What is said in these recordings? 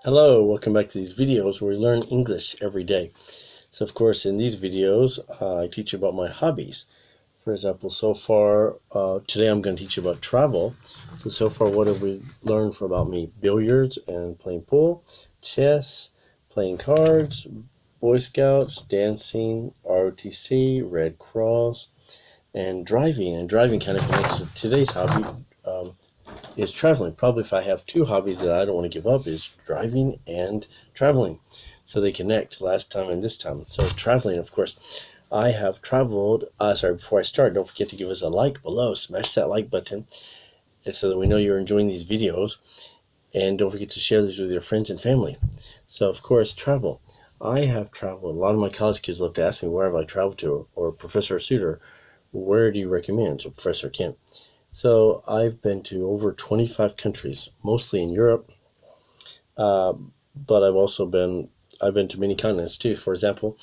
Hello, welcome back to these videos where we learn English every day. So of course in these videos I teach you about my hobbies. For example, so far today I'm going to teach you about travel. So far what have we learned about me? Billiards and playing pool, chess, playing cards, Boy Scouts, dancing, ROTC, Red Cross, and driving. And driving kind of connects to today's hobby. Um, is traveling. Probably if I have two hobbies that I don't want to give up is driving and traveling. So they connect last time and this time. So traveling, of course, I have traveled. Before I start, don't forget to give us a like below. Smash that like button and so that we know you're enjoying these videos. And don't forget to share these with your friends and family. So, of course, travel. I have traveled. A lot of my college kids love to ask me, where have I traveled to? Or Professor Suter, where do you recommend? So, Professor Kent. So I've been to over 25 countries, mostly in Europe, uh, but I've been to many continents too. For example,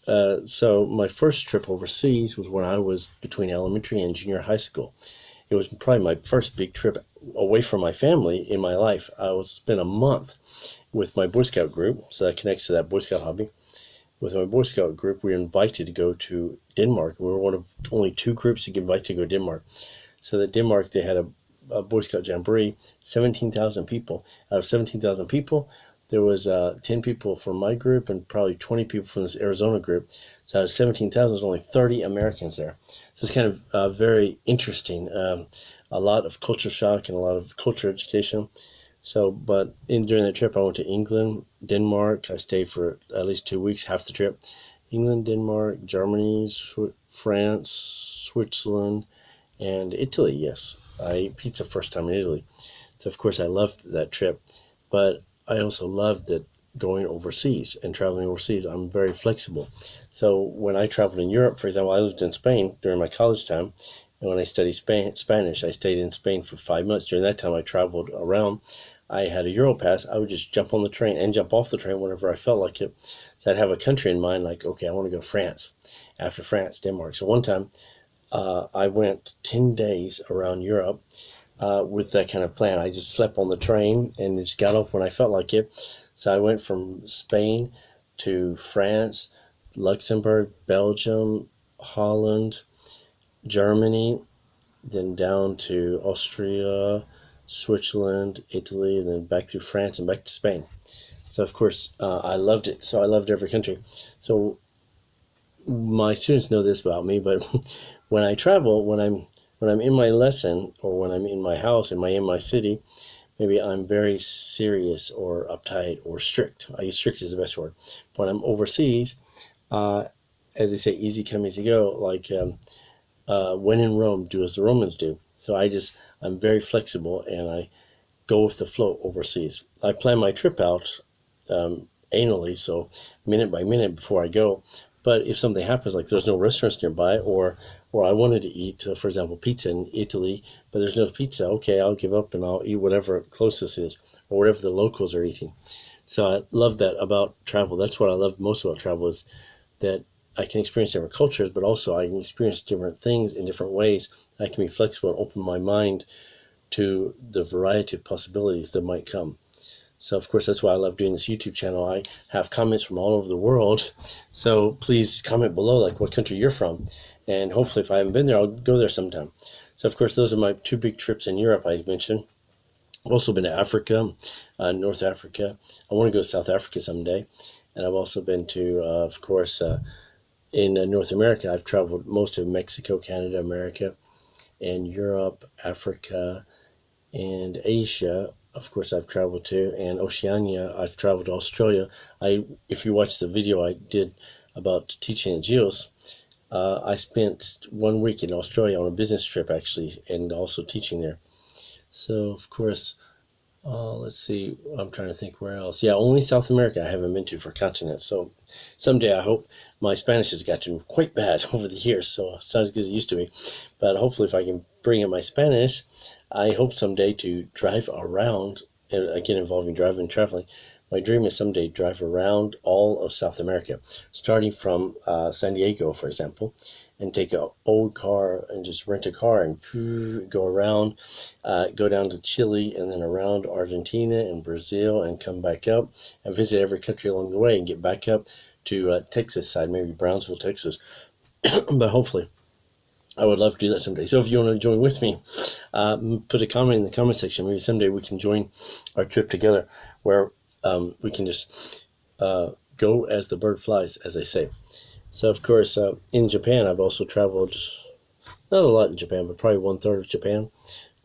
so my first trip overseas was when I was between elementary and junior high school. It was probably my first big trip away from my family in my life. I was spent a month with my Boy Scout group, so that connects to that Boy Scout hobby. With my Boy Scout group, we were invited to go to Denmark. We were one of only two groups to get invited to go to Denmark. So that Denmark, they had a Boy Scout jamboree, 17,000 people. Out of 17,000 people, there was 10 people from my group and probably 20 people from this Arizona group. So out of 17,000, there's only 30 Americans there. So it's kind of very interesting. A lot of culture shock and a lot of culture education. So, but during that trip, I went to England, Denmark. I stayed for at least 2 weeks, half the trip. England, Denmark, Germany, France, Switzerland, and Italy. Yes, I ate pizza first time in Italy. So of course I loved that trip, but I also loved that going overseas and traveling overseas. I'm very flexible. So when I traveled in Europe, for example, I lived in Spain during my college time. And when I studied Spanish, I stayed in Spain for 5 months. During that time, I traveled around. I had a Europass. I would just jump on the train and jump off the train whenever I felt like it. So I'd have a country in mind, like, okay, I want to go to France. After France, Denmark. So one time I went 10 days around Europe with that kind of plan. I just slept on the train and just got off when I felt like it. So I went from Spain to France, Luxembourg, Belgium, Holland, Germany, then down to Austria, Switzerland, Italy, and then back through France and back to Spain. So, of course, I loved it. So I loved every country. So my students know this about me, but when I travel, when I'm in my lesson or when I'm in my house in my city, maybe I'm very serious or uptight or strict. I use strict as the best word. When I'm overseas, uh, as they say, easy come, easy go. Like when in Rome, do as the Romans do. So I'm very flexible and I go with the flow overseas. I plan my trip out anally, so minute by minute before I go. But if something happens, like there's no restaurants nearby, or I wanted to eat, for example, pizza in Italy, but there's no pizza, okay, I'll give up and I'll eat whatever closest is, or whatever the locals are eating. So I love that about travel. That's what I love most about travel is that I can experience different cultures, but also I can experience different things in different ways. I can be flexible and open my mind to the variety of possibilities that might come. So, of course, that's why I love doing this YouTube channel. I have comments from all over the world. So please comment below, like what country you're from. And hopefully, if I haven't been there, I'll go there sometime. So, of course, those are my two big trips in Europe I mentioned. I've also been to Africa, North Africa. I want to go to South Africa someday. And I've also been to, of course, in North America, I've traveled most of Mexico, Canada, America, and Europe, Africa, and Asia. Of course, I've traveled to, and Oceania. I've traveled to Australia. If you watch the video I did about teaching at GEOS, I spent 1 week in Australia on a business trip actually, and also teaching there. So, of course, let's see. I'm trying to think where else. Yeah, only South America I haven't been to for continents. So someday I hope my Spanish has gotten quite bad over the years, so it's not as good as it used to be. But hopefully, if I can bring in my Spanish, I hope someday to drive around, and again involving driving and traveling, My dream is someday to drive around all of South America, starting from San Diego, for example, and take an old car and just rent a car and go around, go down to Chile and then around Argentina and Brazil and come back up and visit every country along the way and get back up to Texas side, maybe Brownsville, Texas. But hopefully, I would love to do that someday. So if you want to join with me, put a comment in the comment section. Maybe someday we can join our trip together where we can just go as the bird flies, as they say. So, of course, in Japan, I've also traveled, not a lot in Japan, but probably 1/3 of Japan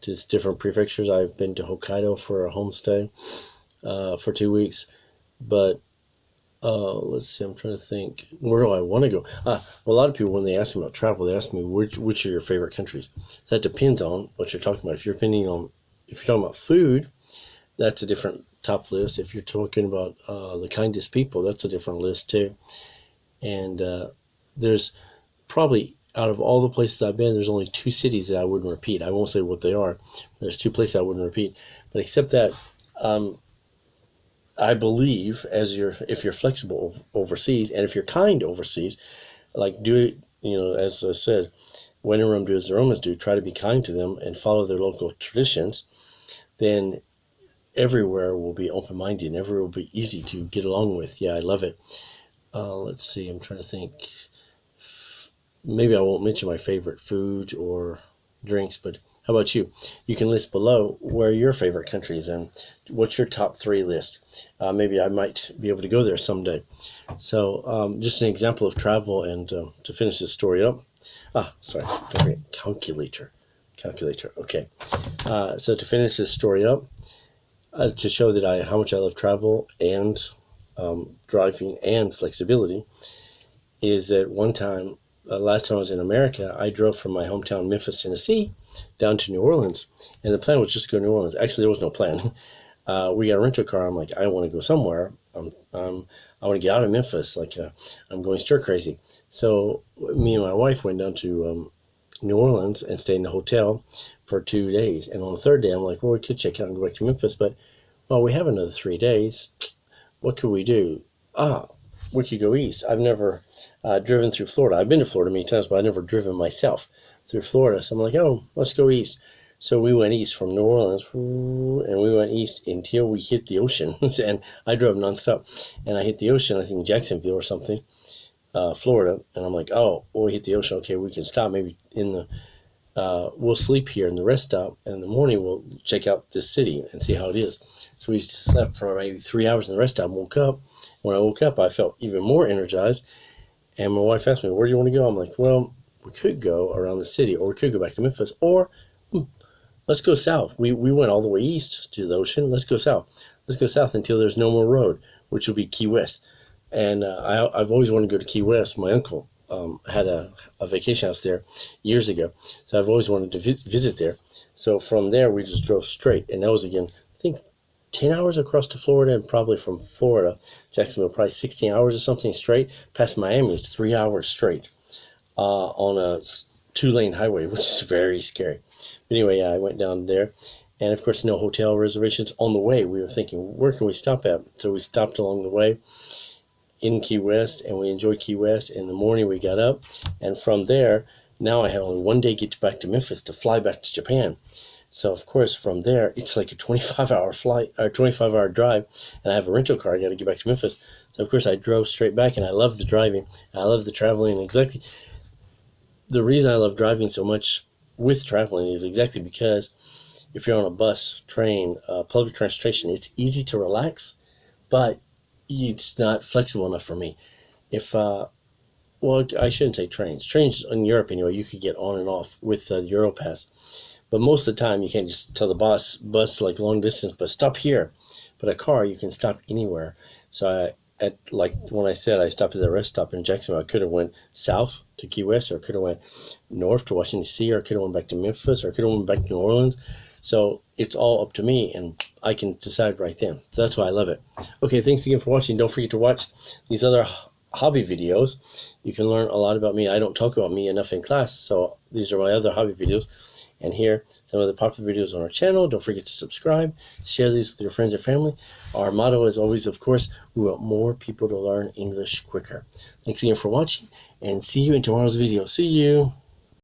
to different prefectures. I've been to Hokkaido for a homestay for 2 weeks. But let's see, I'm trying to think, where do I want to go? Well, a lot of people, when they ask me about travel, they ask me, which are your favorite countries? That depends on what you're talking about. If you're talking about food, that's a different top list. If you're talking about the kindest people, that's a different list too. And there's probably, out of all the places I've been, there's only 2 cities that I wouldn't repeat. I won't say what they are. There's 2 places I wouldn't repeat. But except that, I believe if you're flexible overseas and if you're kind overseas, like do it, as I said, when in Rome, do as the Romans do, try to be kind to them and follow their local traditions, then everywhere will be open-minded and everywhere will be easy to get along with. Yeah, I love it. Let's see, I'm trying to think. Maybe I won't mention my favorite food or drinks, but how about you? You can list below where your favorite countries and what's your top 3 list. Maybe I might be able to go there someday. So just an example of travel, and to finish this story up. Sorry, don't forget calculator. Okay. So to finish this story up, to show that how much I love travel and driving and flexibility, is that one time, last time I was in America, I drove from my hometown, Memphis, Tennessee, down to New Orleans. And the plan was just to go to New Orleans. Actually, there was no plan. We got a rental car. I'm like, I want to go somewhere. I want to get out of Memphis. I'm going stir crazy. So me and my wife went down to New Orleans and stayed in a hotel for 2 days. And on the 3rd day, I'm like, well, we could check out and go back to Memphis. But, well, we have another 3 days. What could we do? We could go east. I've never driven through Florida. I've been to Florida many times, but I've never driven myself through Florida. So I'm like, let's go east. So we went east from New Orleans, and we went east until we hit the ocean. And I drove nonstop. And I hit the ocean, I think Jacksonville or something, Florida. And I'm like, we hit the ocean. Okay, we can stop maybe we'll sleep here in the rest stop. And in the morning, we'll check out this city and see how it is. So we slept for maybe 3 hours in the rest stop and woke up. When I woke up, I felt even more energized. And my wife asked me, where do you want to go? I'm like, well, we could go around the city, or we could go back to Memphis, or let's go south. We went all the way east to the ocean. Let's go south. Let's go south until there's no more road, which will be Key West. And I've always wanted to go to Key West. My uncle had a vacation house there years ago. So I've always wanted to visit there. So from there, we just drove straight. And that was, again, I think 10 hours across to Florida, and probably from Florida, Jacksonville, probably 16 hours or something straight. Past Miami, it's 3 hours straight on a 2-lane highway, which is very scary. But anyway, I went down there. And, of course, no hotel reservations. On the way, we were thinking, where can we stop at? So we stopped along the way in Key West, and we enjoyed Key West. In the morning, we got up. And from there, now I had only 1 day to get back to Memphis to fly back to Japan. So, of course, from there, it's like a 25-hour flight, or 25-hour drive, and I have a rental car. I got to get back to Memphis. So, of course, I drove straight back, and I love the driving. I love the traveling. Exactly. The reason I love driving so much with traveling is exactly because if you're on a bus, train, public transportation, it's easy to relax, but it's not flexible enough for me. Well, I shouldn't say trains. Trains in Europe, anyway, you could get on and off with the Europass. But most of the time, you can't just tell the bus like long distance, but stop here. But a car, you can stop anywhere. So when I said I stopped at the rest stop in Jacksonville, I could have went south to Key West, or I could have went north to Washington, D.C., or I could have went back to Memphis, or I could have went back to New Orleans. So it's all up to me, and I can decide right then. So that's why I love it. Okay, thanks again for watching. Don't forget to watch these other hobby videos, you can learn a lot about me. I don't talk about me enough in class, so these are my other hobby videos. And here, some of the popular videos on our channel. Don't forget to subscribe, share these with your friends and family. Our motto is always, of course, we want more people to learn English quicker. Thanks again for watching, and see you in tomorrow's video. See you!